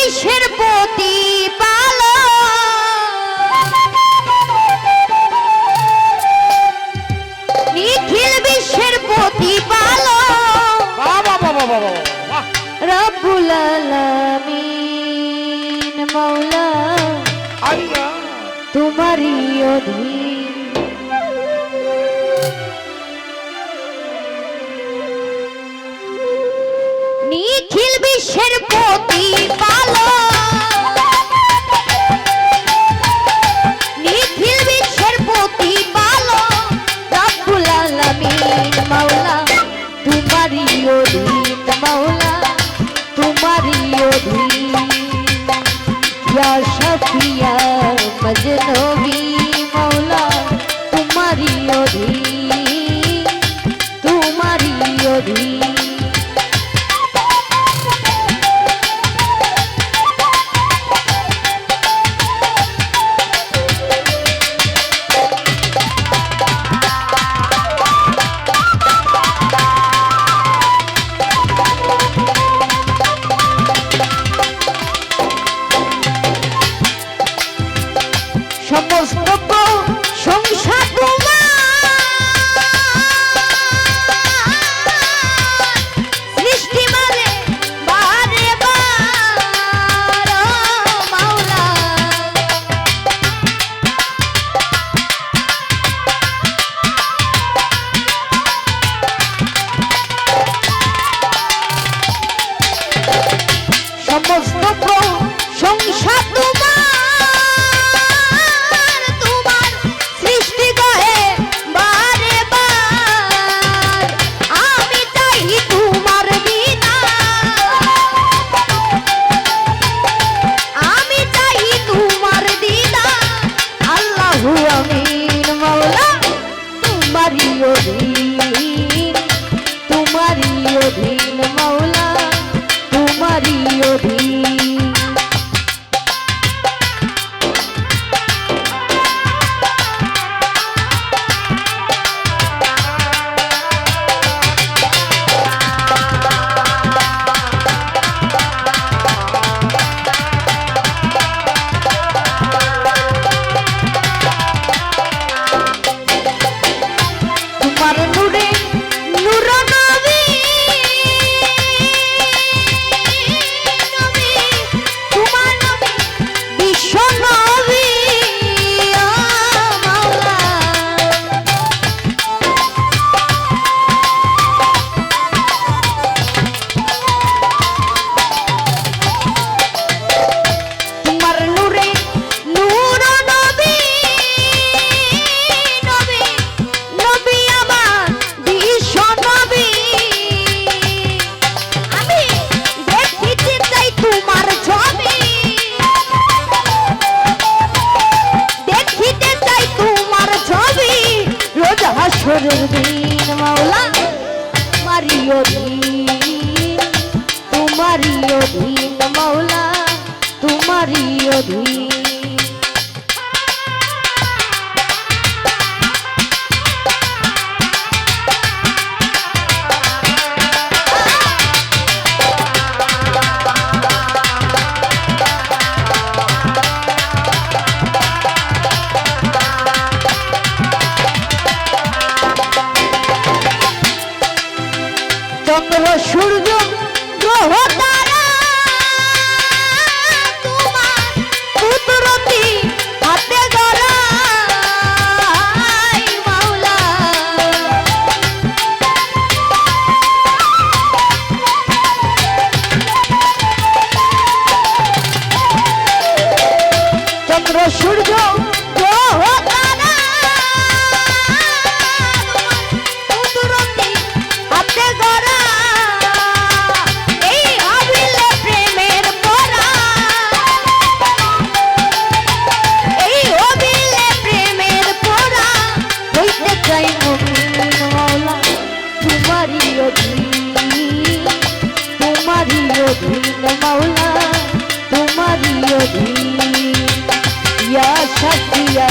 বিশ্বের প্রতিপালক নিখিল বিশ্বের প্রতিপালক রব্বুল আলামিন মৌলা তোমারই অধীন নিখিল বিশ্বের প্রতিপালক নিখিল বিশ্বের প্রতিপালক রব্বুল আলামিন মৌলা তোমারই অধীন মৌলা তোমারই অধীন ইয়া শাফিয়া মজনবী মৌলা তোমারই অধীন তোমারই অধীন সমস্ত প্রশংসা তোমার সৃষ্টি মানে বারে বার মাওলা সমস্ত প্রশংসা তোমার তোমারই অধীন মৌলা তোমারই অধীন তোমার নূরে নূর নবী তোমার নবী বিশ্ব নবী মাওলা তোমার নূরে নূর নবী নবী নবী আমার বিশ্ব নবী আমি দেখিতে চাই তোমার ছবি দেখিতে চাই তোমার ছবি রোজ হাসরের দিন মাওলা তোমারই অধীন তোমারই অধীন মাওলা তোমারই অধীন চন্দ্র সূর্য গ্রহ তারা তোমার কুদরতি হাতে গড়া মাওলা চন্দ্র সূর্য গ্রহ তারা কুদরতি হাতে গড়া এই অবিলে প্রেমের পরা এই অবিলে প্রেমের পরা হইতে চাই মুমিন মাওলা তোমারই অধীন তোমারই অধীন মাওলা তোমারই অধীন ইয়া শাফিয়া